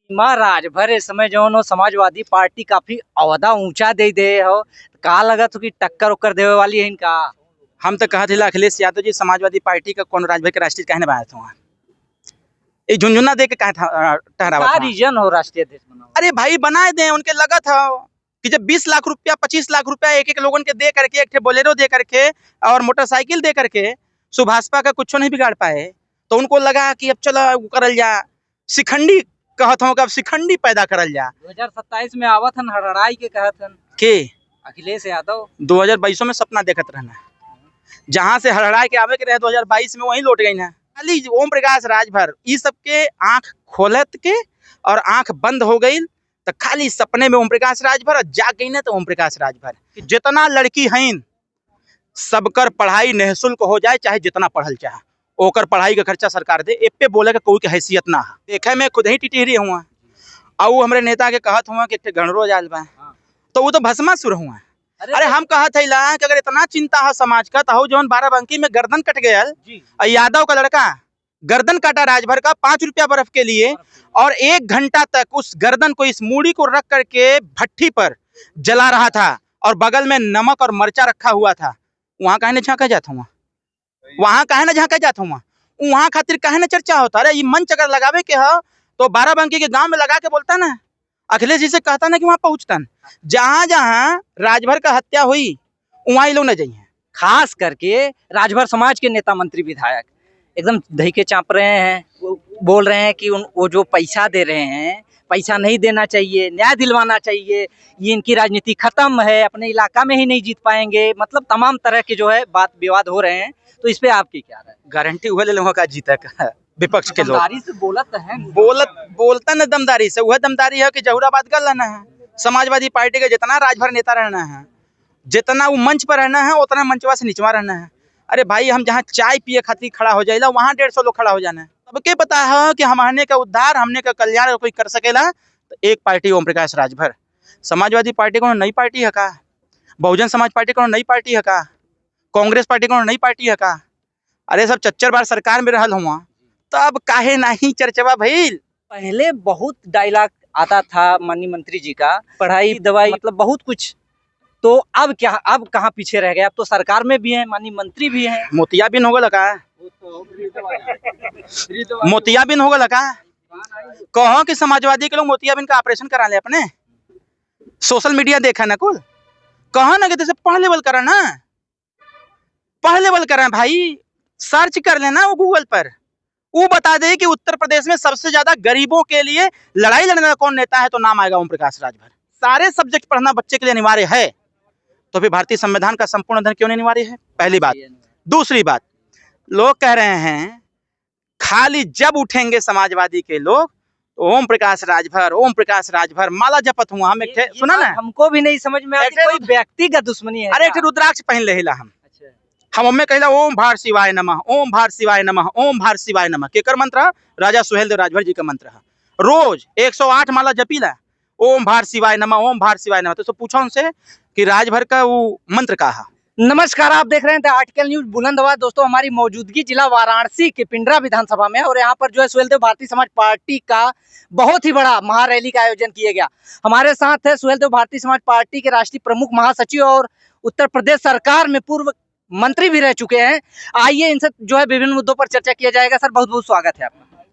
माँ राजभर इस समय जो समाजवादी पार्टी काफी अवधा ऊंचा दे हो, का लगत हो कि टक्कर उक्कर देवे वाली है इनका। हम तो कहते थे अखिलेश यादव जी समाजवादी पार्टी का कौन राजभर के राष्ट्रीय कहने बनाया था वहाँ ये झुंझुना दे के कहा था ठहरावा क्या था। रीजन हो राष्ट्रीय अध्यक्ष बनाओ? अरे भाई बनाए दे उनके लगा था कि जब 20 लाख रुपया 25 लाख रुपया एक एक लोगों के दे करके एक बोलेरो दे करके और मोटरसाइकिल दे करके सुभाषपा का कुछ नहीं बिगाड़ पाए तो उनको लगा कि अब चलो करल जा शिखंडी कहत हूँ कि अब शिखंडी पैदा करल जा। 2027 में आवत हन हड़ाई के कहत हन के अखिलेश यादव 2022 में सपना देखत रहना जहां से हड़ाई के आवे के रहे 2022 में वहीं लौट गई ना। खाली ओम प्रकाश राजभर ये सबके आंख खोलत के और आंख बंद हो गई तो खाली सपने में ओम प्रकाश राजभर और जाग गई ना तो ओम प्रकाश राजभर जितना लड़की हैं सबकर पढ़ाई निःशुल्क हो जाए चाहे जितना पढ़ल चाहे ओकर पढ़ाई का खर्चा सरकार दे ए पे बोले का कोई के हैसियत ना है। देखे मैं खुद ही टिटहरी हुआ और हमारे नेता के कहत हुआ कि गणरो जाल बा तो वो तो भस्मासुर हुआ। अरे हम कहत है कि अगर इतना चिंता है समाज का तो जौन बाराबंकी में गर्दन कट गया और यादव का लड़का गर्दन काटा राजभर का 5 रुपया बर्फ के लिए और 1 घंटा तक उस गर्दन को इस मूड़ी को रख करके भट्टी पर जला रहा था और बगल में नमक और मरचा रखा हुआ था। वहां कहे न झाँका जाता हुआ वहां कहे न झाँका जाता हुआ वहां खातिर कहे न चर्चा होता। अरे ये मंच अगर लगावे के हो तो बाराबंकी के गांव में लगा के बोलता ना अखिलेश जी से कहता ना कि वहां पहुंचता जहां जहां राजभर का हत्या हुई वहां ये लोग न जाइए। खास करके राजभर समाज के नेता मंत्री विधायक एकदम दही के चाप रहे हैं, बोल रहे हैं कि वो जो पैसा दे रहे हैं पैसा नहीं देना चाहिए, न्याय दिलवाना चाहिए, ये इनकी राजनीति खत्म है, अपने इलाका में ही नहीं जीत पाएंगे। मतलब तमाम तरह के जो है बात विवाद हो रहे हैं, तो इस पे आपकी क्या राय? गारंटी हुए ले लोगों का जीता का विपक्ष के लोग दमदारी से बोलत है बोलता न दमदारी से वह दमदारी है कि जहुराबाद कर लेना है। समाजवादी पार्टी का जितना राजभर नेता रहना है जितना वो मंच पर रहना है उतना मंचवा से निचवा रहना है। अरे भाई हम जहाँ चाय पिए खातिर खड़ा हो जाएगा वहाँ 150 लोग खड़ा हो जाना है। सबके पता है कि हमने का उद्धार हमने का कल्याण कोई कर सकेला तो एक पार्टी ओम प्रकाश राजभर। समाजवादी पार्टी को नई पार्टी है का, बहुजन समाज पार्टी को नई पार्टी है का, कांग्रेस पार्टी को नई पार्टी है का। अरे सब 4 बार सरकार में रहल हुआ तब काहे नहीं चर्चवा भइल। पहले बहुत डायलॉग आता था माननीय मंत्री जी का, पढ़ाई दवाई मतलब बहुत कुछ, तो अब क्या, अब कहाँ पीछे रह गए? अब तो सरकार में भी हैं, माननीय मंत्री भी हैं। मोतियाबिंद होगा लगा मोतियाबिंद होगा लगा कहो कि समाजवादी के लोग मोतियाबिंद का ऑपरेशन करा ले अपने सोशल मीडिया देखा ना कुल कहो ना कि जैसे पढ़ लेवल करा ना पढ़ लेवल करा भाई सर्च कर लेना वो गूगल पर वो बता दे कि उत्तर प्रदेश में सबसे ज्यादा गरीबों के लिए लड़ाई लड़ने का कौन नेता है तो नाम आएगा ओम प्रकाश राजभर। सारे सब्जेक्ट पढ़ना बच्चे के लिए अनिवार्य है तो फिर भारतीय संविधान का संपूर्ण अध्ययन क्यों नहीं अनिवार्य है? पहली बात। दूसरी बात, लोग कह रहे हैं खाली जब उठेंगे समाजवादी के लोग तो ओम प्रकाश राजभर माला जपत हुआ। हम एक सुना ना हमको भी नहीं समझ में आती कोई व्यक्तिगत दुश्मनी है। अरे एक रुद्राक्ष पहन लेला हम हमें कहला ओम भार शिवाय नमः ओम भार शिवाय नमः ओम भार शिवाय नमः केकर मंत्र राजा सुहेलदेव राजभर जी का मंत्र है। रोज 108 माला जपीला ओम भार शिवाय नमः ओम भार शिवाय नमः। तो पूछा उनसे कि राजभर का वो मंत्र का है। नमस्कार, आप देख रहे हैं द आर्टिकल न्यूज बुलंदबाद। दोस्तों हमारी मौजूदगी जिला वाराणसी के पिंडरा विधानसभा में और यहाँ पर जो है सुहेलदेव भारतीय समाज पार्टी का बहुत ही बड़ा महारैली का आयोजन किया गया। हमारे साथ है सुहेलदेव भारतीय समाज पार्टी के राष्ट्रीय प्रमुख महासचिव और उत्तर प्रदेश सरकार में पूर्व मंत्री भी रह चुके हैं। आइए इनसे जो है विभिन्न मुद्दों पर चर्चा किया जाएगा। सर बहुत बहुत स्वागत है आपका।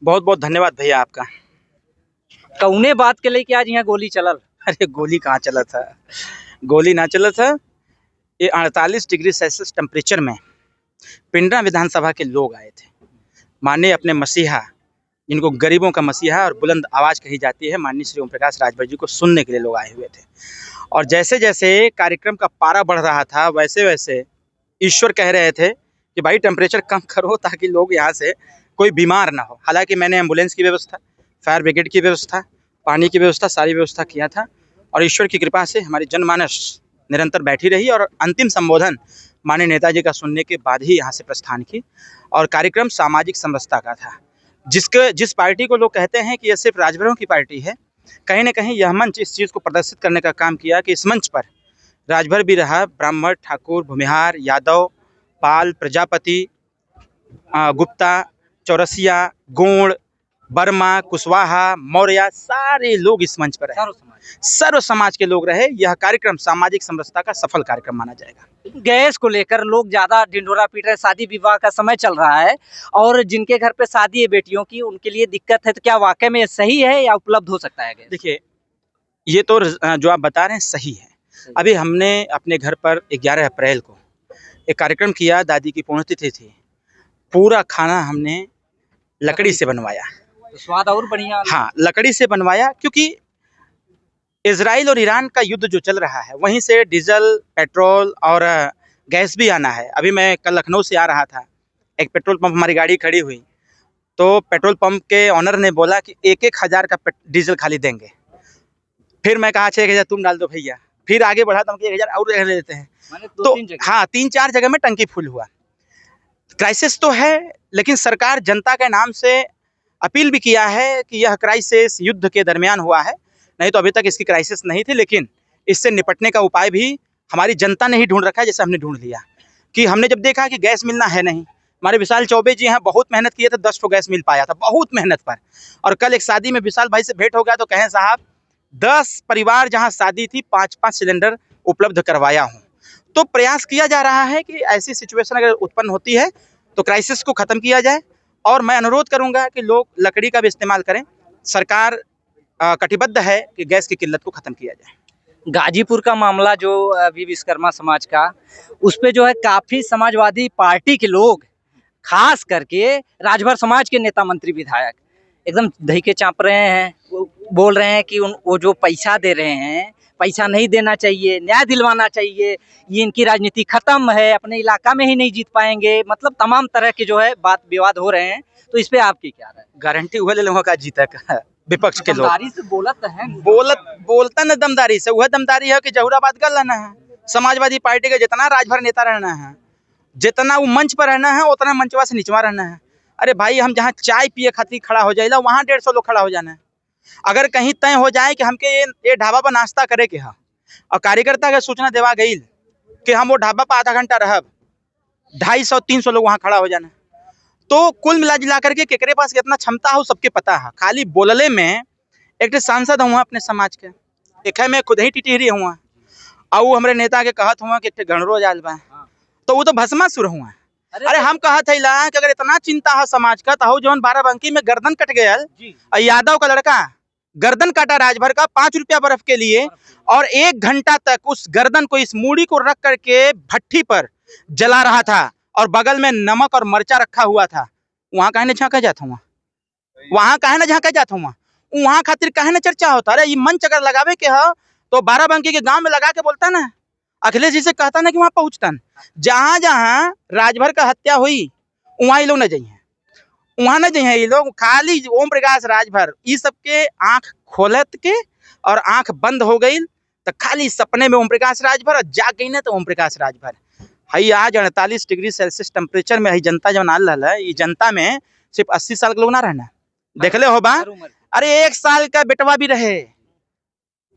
बहुत बहुत धन्यवाद भैया आपका। कौने बात के लिए कि आज यहाँ गोली चलल? अरे गोली कहाँ चला था, गोली ना चला था। ये 48 डिग्री सेल्सियस टेम्परेचर में पिंडरा विधानसभा के लोग आए थे। माननीय अपने मसीहा जिनको गरीबों का मसीहा और बुलंद आवाज़ कही जाती है माननीय श्री ओम प्रकाश राजभर जी को सुनने के लिए लोग आए हुए थे। और जैसे जैसे कार्यक्रम का पारा बढ़ रहा था वैसे वैसे ईश्वर कह रहे थे कि भाई टेम्परेचर कम करो ताकि लोग यहाँ से कोई बीमार ना हो। हालांकि मैंने एम्बुलेंस की व्यवस्था, फायर ब्रिगेड की व्यवस्था, पानी की व्यवस्था, सारी व्यवस्था किया था और ईश्वर की कृपा से हमारी जनमानस निरंतर बैठी रही और अंतिम संबोधन माननीय नेताजी का सुनने के बाद ही यहाँ से प्रस्थान की। और कार्यक्रम सामाजिक समरसता का था जिस पार्टी को लोग कहते हैं कि यह सिर्फ राजभरों की पार्टी है, कहीं ना कहीं यह मंच इस चीज़ को प्रदर्शित करने का काम किया कि इस मंच पर राजभर भी रहा, ब्राह्मण, ठाकुर, भूमिहार, यादव, पाल, प्रजापति, गुप्ता, चौरसिया, गोंड, वर्मा, कुशवाहा, मौर्य सारे लोग इस मंच पर रहे, सर्व समाज के लोग रहे। यह कार्यक्रम सामाजिक समरसता का सफल कार्यक्रम माना जाएगा। गैस को लेकर लोग ज्यादा ढिंढोरा पीट रहे, शादी विवाह का समय चल रहा है और जिनके घर पे शादी है बेटियों की, उनके लिए दिक्कत है, तो क्या वाकई में ये सही है या उपलब्ध हो सकता है गैस? देखिए, ये तो जो आप बता रहे हैं सही है। अभी हमने अपने घर पर 11 अप्रैल को एक कार्यक्रम किया, दादी की पुण्यतिथि थी। पूरा खाना हमने लकड़ी से बनवाया, तो स्वाद और बढ़िया। हाँ, लकड़ी से बनवाया, क्योंकि इजराइल और ईरान का युद्ध जो चल रहा है, वहीं से डीजल, पेट्रोल और गैस भी आना है। अभी मैं कल लखनऊ से आ रहा था, एक पेट्रोल पंप हमारी गाड़ी खड़ी हुई, तो पेट्रोल पंप के ऑनर ने बोला कि 1-1 हज़ार का डीजल खाली देंगे। फिर मैं कहा 6,000 तुम डाल दो भैया। फिर आगे बढ़ा तो हम 1,000 और ले लेते हैं, तो हाँ 3-4 जगह में टंकी फुल हुआ। क्राइसिस तो है, लेकिन सरकार जनता के नाम से अपील भी किया है कि यह क्राइसिस युद्ध के दरमियान हुआ है, नहीं तो अभी तक इसकी क्राइसिस नहीं थी। लेकिन इससे निपटने का उपाय भी हमारी जनता ने ही ढूंढ रखा है। जैसे हमने ढूंढ लिया कि हमने जब देखा कि गैस मिलना है नहीं, हमारे विशाल चौबे जी हैं, बहुत मेहनत किए थे, 10 ठो गैस मिल पाया था, बहुत मेहनत पर। और कल एक शादी में विशाल भाई से भेंट हो गया, तो कहें साहब 10 परिवार जहां शादी थी 5-5 सिलेंडर उपलब्ध करवाया हूं। तो प्रयास किया जा रहा है कि ऐसी सिचुएशन अगर उत्पन्न होती है तो क्राइसिस को ख़त्म किया जाए। और मैं अनुरोध करूंगा कि लोग लकड़ी का भी इस्तेमाल करें। सरकार कटिबद्ध है कि गैस की किल्लत को ख़त्म किया जाए। गाजीपुर का मामला जो अभी विश्वकर्मा समाज का, उस पे जो है काफी समाजवादी पार्टी के लोग, खास करके राजभर समाज के नेता, मंत्री, विधायक एकदम दही के चाप रहे हैं। वो बोल रहे हैं कि वो जो पैसा दे रहे हैं, पैसा नहीं देना चाहिए, न्याय दिलवाना चाहिए, ये इनकी राजनीति खत्म है, अपने इलाका में ही नहीं जीत पाएंगे। मतलब तमाम तरह के जो है बात विवाद हो रहे हैं। तो इस पे आपकी क्या राय? गारंटी हुआ ले लोगों का जीता का विपक्ष के लोग दमदारी से बोलत है, बोलता न दमदारी से। वह दमदारी है कि जहुराबाद कर लेना है। समाजवादी पार्टी के जितना राजभर नेता रहना है, जितना वो मंच पर रहना है, उतना मंचवा से निचवा रहना है। अरे भाई, हम जहाँ चाय पिए खातिर खड़ा हो जाएगा, वहाँ 150 लोग खड़ा हो जाना है। अगर कहीं तय हो जाए कि हमके ये ढाबा पर नाश्ता करे के है, और कार्यकर्ता के सूचना देवा गई कि हम वो ढाबा पर आधा घंटा रहब, 250-300 लोग वहाँ खड़ा हो जाना। तो कुल मिला जुला करके केकरे पास कितना क्षमता हो सबके पता है। खाली बोलले में एक सांसद हुआ अपने समाज के, देखे मैं खुद ही टिटिहरी हुआ, और वो हमारे नेता के कहत हुआ कि गणरो जाल बा, तो वो तो भस्मासुर हुआ। अरे हम कहत है कि अगर इतना चिंता है समाज का, तो जौन बाराबंकी में गर्दन कट गया, यादव का लड़का गर्दन काटा राजभर का 5 रुपया बर्फ के लिए, और 1 घंटा तक उस गर्दन को, इस मूड़ी को रख करके भट्ठी पर जला रहा था, और बगल में नमक और मरचा रखा हुआ था। वहाँ काहे न झाँका जाता हुआ, वहाँ काहे न झाँका जाता हुआ, वहाँ खातिर काहे न चर्चा होता। अरे ये मंच अगर लगावे के है तो बाराबंकी के गांव में लगा के बोलता ना, अखिलेश जी से कहता ना कि वहाँ पहुँचता। जहाँ जहाँ राजभर का हत्या हुई वहाँ ये लोग न जाइए, वहाँ न जाइए। ये लोग खाली ओम प्रकाश राजभर ये सबके आँख खोलत के और आँख बंद हो गई, तो खाली सपने में ओम प्रकाश राजभर, और जाग गई ना तो ओम प्रकाश राजभर। हई आज 48 डिग्री सेल्सियस टेम्परेचर में ही जनता जब आल रहा है, ये जनता में सिर्फ 80 साल के लोग ना रहना, देखले हो बा। अरे 1 साल का बेटवा भी रहे,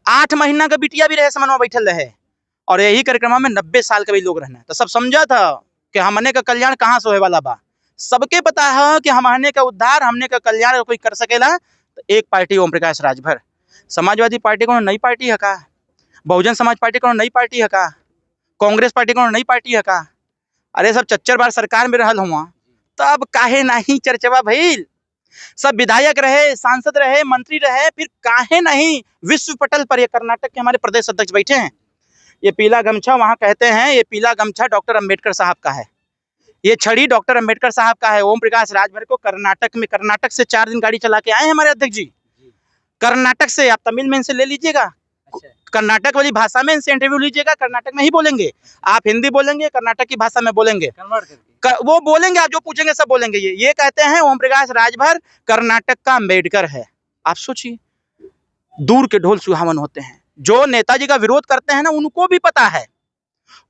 8 महीना का बिटिया भी रहे, समन्वय बैठल रहे, और यही कार्यक्रम में 90 साल का भी लोग रहना। तो सब समझा था कि हमने का कल्याण कहाँ से होए वाला बा। सबके पता है कि हमने का उद्धार, हमने का कल्याण कोई कर सकेला तो एक पार्टी ओम प्रकाश राजभर। समाजवादी पार्टी को नई पार्टी है का, बहुजन समाज पार्टी को नई पार्टी है का, कांग्रेस पार्टी को नई पार्टी है का। अरे सब 4 बार सरकार में रहल हुआ, तब काहे नहीं चर्चवा भइल। सब विधायक रहे, सांसद रहे, मंत्री रहे, फिर काहे नहीं विश्व पटल पर। ये कर्नाटक के हमारे प्रदेश अध्यक्ष बैठे हैं, ये पीला गमछा वहाँ कहते हैं, ये पीला गमछा डॉक्टर अंबेडकर साहब का है, ये छड़ी डॉक्टर अंबेडकर साहब का है। ओम प्रकाश राजभर को कर्नाटक से 4 दिन गाड़ी चला के आए हमारे अध्यक्ष जी, कर्नाटक से। आप तमिल में इनसे ले लीजिएगा, कर्नाटक वाली भाषा में इनसे इंटरव्यू लीजिएगा, कर्नाटक में ही बोलेंगे। आप हिंदी बोलेंगे, कर्नाटक की भाषा में बोलेंगे, वो बोलेंगे, आप जो पूछेंगे सब बोलेंगे। ये कहते हैं ओम प्रकाश राजभर कर्नाटक का अंबेडकर है। आप सोचिए, दूर के ढोल सुहावन होते हैं। जो नेताजी का विरोध करते हैं ना, उनको भी पता है,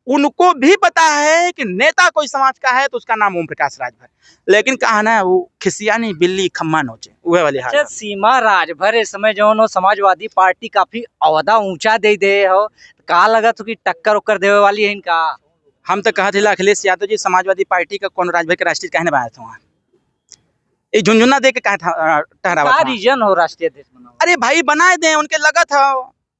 उनको भी पता है कि नेता कोई समाज का है तो उसका नाम ओम प्रकाश राजभर। लेकिन कहा ना, वो खिसिया नहीं बिल्ली खम्मा नोचे, वह वाली हाल। सीमा राजभर इस समय जो समाजवादी पार्टी काफी अवधा ऊंचा दे हो, का लगा तो कि टक्कर उक्कर देवे वाली है इनका। हम तो कहते अखिलेश यादव जी समाजवादी पार्टी का कौन राजभर के राष्ट्रीय कहने बनाया था। ये झुंझुना दे के कहा ठहरावा क्या था? रीजन हो राष्ट्रीय अध्यक्ष बनाओ? अरे भाई बनाए दें, उनके लगत है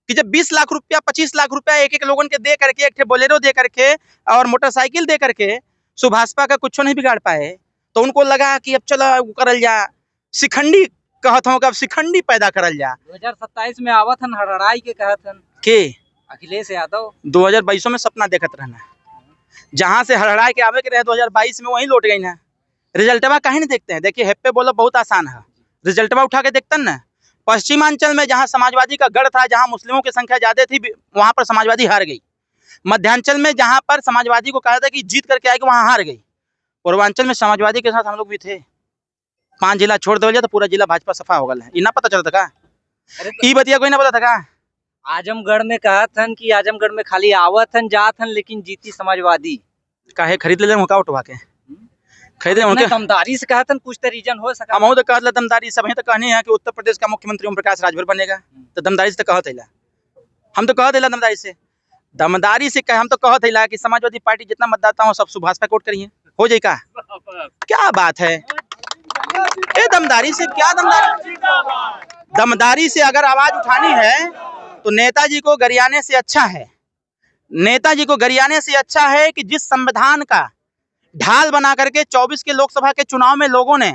कि जब 20 लाख रुपया 25 लाख रुपया एक एक लोगन के दे करके, एक बोलेरो दे करके और मोटरसाइकिल दे करके सुभाषपा का कुछ नहीं बिगाड़ पाए, तो उनको लगा कि अब चलो करल जा शिखंडी, कहत हूँ कि अब शिखंडी पैदा करल जा 2027 में आवत हन हड़ाई के कहत हन के अखिलेश यादव 2022 में सपना देखत रहना, जहां से हड़ाई के आवे के रहे 2022 में वहीं लौट गई ना। रिजल्टवा कहीं नहीं देखते हैं। देखिए हेप्पे बोला बहुत आसान है, रिजल्टवा उठा के देखते ना। पश्चिमांचल में जहां समाजवादी का गढ़ था, जहां मुस्लिमों की संख्या ज्यादा थी, वहां पर समाजवादी हार गई। मध्यांचल में जहां पर समाजवादी को कहा था कि जीत करके आएगी, वहां हार गई। पूर्वांचल में समाजवादी के साथ हम लोग भी थे। 5 जिला छोड़ दो तो पूरा जिला भाजपा सफा हो गया है। इना पता चलता का? ई बतिया कोई ना पता था का? आजमगढ़ में कहत हन कि आजमगढ़ में खाली आवत हन जात हन लेकिन जीती समाजवादी। काहे खरीद ले उनका उठवा के खरीद ले उनके दमदारी से कहत हन, कुछ तो रीजन हो सका। हम तो कहत दमदारी सब ही तो कहने हैं कि उत्तर प्रदेश का मुख्यमंत्री ओम प्रकाश राजभर बनेगा, तो दमदारी से तो कहत है। हम तो कहत है दमदारी से, दमदारी से हम तो कहत है कि समाजवादी पार्टी जितना मतदाता हो सब सुभाष पे वोट करिए, हो जाए का? क्या बात है ये दमदारी से? क्या दमदारी से अगर आवाज उठानी है तो नेताजी को गरियाने से अच्छा है, नेताजी को गरियाने से अच्छा है कि जिस संविधान का ढाल बना करके 24 के लोकसभा के चुनाव में लोगों ने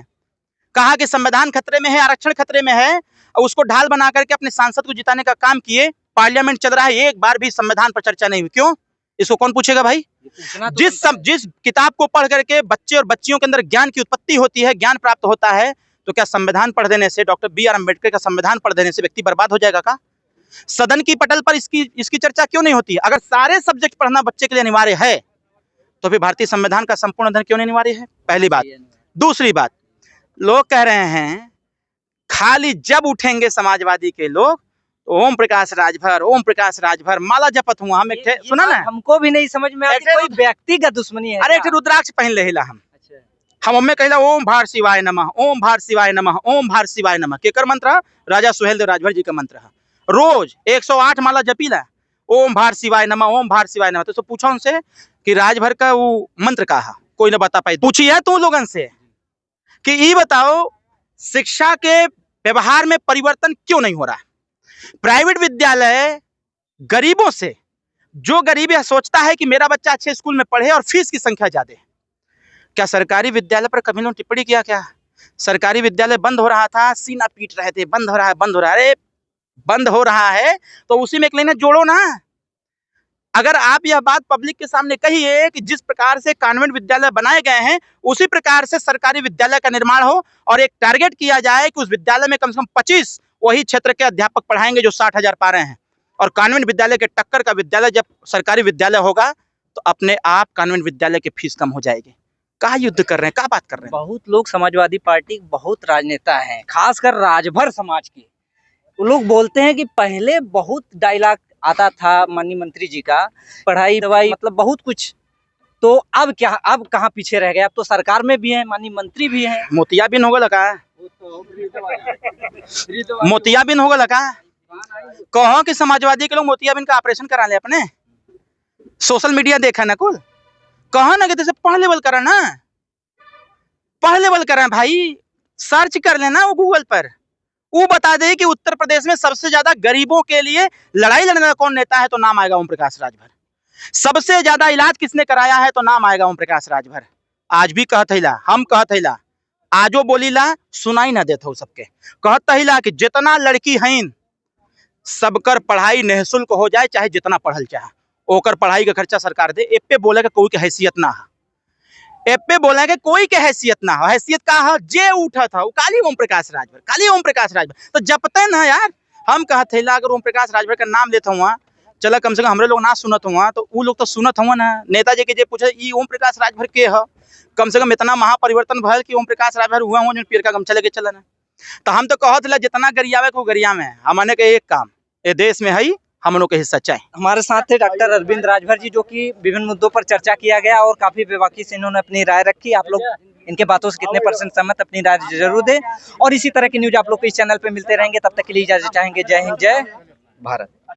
कहा कि संविधान खतरे में है, आरक्षण खतरे में है, और उसको ढाल बना करके अपने सांसद को जिताने का काम किए। पार्लियामेंट चल रहा है, एक बार भी संविधान पर चर्चा नहीं हुई। क्यों? इसको कौन पूछेगा भाई? जिस किताब को पढ़ करके बच्चे और बच्चियों के अंदर ज्ञान की उत्पत्ति होती है, ज्ञान प्राप्त होता है, तो क्या संविधान पढ़ देने से, डॉक्टर बी आर अम्बेडकर का संविधान पढ़ देने से व्यक्ति बर्बाद हो जाएगा का? सदन की पटल पर इसकी चर्चा क्यों नहीं होती? अगर सारे सब्जेक्ट पढ़ना बच्चे के लिए अनिवार्य है तो फिर भारतीय संविधान का संपूर्ण अध्ययन क्यों नहीं अनिवार्य है? पहली बात। दूसरी बात, लोग कह रहे हैं खाली जब उठेंगे समाजवादी के लोग तो ओम प्रकाश राजभर, ओम प्रकाश राजभर माला जपत हुआ। हम एक सुना ना, हमको भी नहीं समझ में आती कोई व्यक्ति का दुश्मनी है। अरे एक रुद्राक्ष पहन लेला हम हमें कहला ओम भार शिवाय नमः, ओम भार शिवाय नमः, ओम भार शिवाय नमः। केकर मंत्र? राजा सुहेल देव राजभर जी का मंत्र है। रोज 108 माला जपीला, ओम भार शिवाय नमः, ओम भार शिवाय नमः। तो पूछो उनसे कि राजभर का वो मंत्र का है, कोई ना बता पाई। पूछिए तू लोगन से कि ये बताओ शिक्षा के व्यवहार में परिवर्तन क्यों नहीं हो रहा? प्राइवेट विद्यालय गरीबों से, जो गरीब यह सोचता है कि मेरा बच्चा अच्छे स्कूल में पढ़े और फीस की संख्या ज्यादा है, क्या सरकारी विद्यालय पर कभी लोग टिप्पणी किया? क्या सरकारी विद्यालय बंद हो रहा था, सीना पीट रहे थे, बंद हो रहा है, बंद हो रहा है। अरे बंद हो रहा है तो उसी में एक लाइन जोड़ो ना। अगर आप यह बात पब्लिक के सामने कहिए कि जिस प्रकार से कॉन्वेंट विद्यालय बनाए गए हैं उसी प्रकार से सरकारी विद्यालय का निर्माण हो, और एक टारगेट किया जाए कि उस विद्यालय में कम से कम 25 वही क्षेत्र के अध्यापक पढ़ाएंगे जो 60,000 पा रहे हैं, और कॉन्वेंट विद्यालय के टक्कर का विद्यालय जब सरकारी विद्यालय होगा तो अपने आप कॉन्वेंट विद्यालय की फीस कम हो जाएगी। कहा युद्ध कर रहे हैं, कहा बात कर रहे हैं? बहुत लोग समाजवादी पार्टी बहुत राजनेता हैं, खासकर राजभर समाज के, वो लोग बोलते हैं कि पहले बहुत डायलॉग आता था माननीय मंत्री जी का, पढ़ाई दवाई मतलब बहुत कुछ, तो अब क्या, अब कहाँ पीछे रह गए? अब तो सरकार में भी है, माननीय मंत्री भी हैं। मोतियाबिंद होगा लगा, मोतियाबिंद होगा लगा। कहो कि समाजवादी के लोग मोतियाबिंद का ऑपरेशन करा ले अपने, सोशल मीडिया देखा ना कुल, कहो ना कि जैसे पढ़ लेवल करा ना, पढ़ लेवल करा भाई, सर्च कर लेना वो गूगल पर, वो बता दे कि उत्तर प्रदेश में सबसे ज्यादा गरीबों के लिए लड़ाई लड़ने वाला कौन नेता है, तो नाम आएगा ओम प्रकाश राजभर। सबसे ज्यादा इलाज किसने कराया है, तो नाम आएगा ओम प्रकाश राजभर। आज भी कहत हिला, हम कहत हिला, आजो बोलीला सुनाई ना देत हो सबके, कहत हिला कि जितना लड़की हैं सबकर पढ़ाई निःशुल्क हो जाए, चाहे जितना पढ़ल चाहे, ओकर पढ़ाई का खर्चा सरकार दे। एप्पे बोले के कोई के हैसियत ना है, एप्पे बोले के कोई के हैसियत ना है। हैसियत का है जे उठा था वो काली ओम प्रकाश राजभर, काली ओम प्रकाश राजभर। तो जपते ना यार, हम कहत हिला अगर ओम प्रकाश राजभर का नाम लेते हुआ, चला कम से कम हमरे लोग ना सुनत हुआ तो वो लोग तो सुनत हुआ ना। नेताजी के जे पूछे ई ओम प्रकाश राजभर के है, कम से कम इतना महापरिवर्तन भल कि ओम प्रकाश राजभर हुआ जो पीर का गमछा लेके चला ना। तो हम तो कहत हिला जितना गरियावे को गरिया में, हमने के एक काम ये देश में है, हम लोग के हिस्सा चाहिए। हमारे साथ थे डॉक्टर अरविंद राजभर जी, जो कि विभिन्न मुद्दों पर चर्चा किया गया और काफी बेबाकी से इन्होंने अपनी राय रखी। आप लोग इनके बातों से कितने % सहमत, अपनी राय जरूर दें, और इसी तरह की न्यूज आप लोग को इस चैनल पे मिलते रहेंगे। तब तक के लिए इजाजत चाहेंगे। जय हिंद, जय भारत।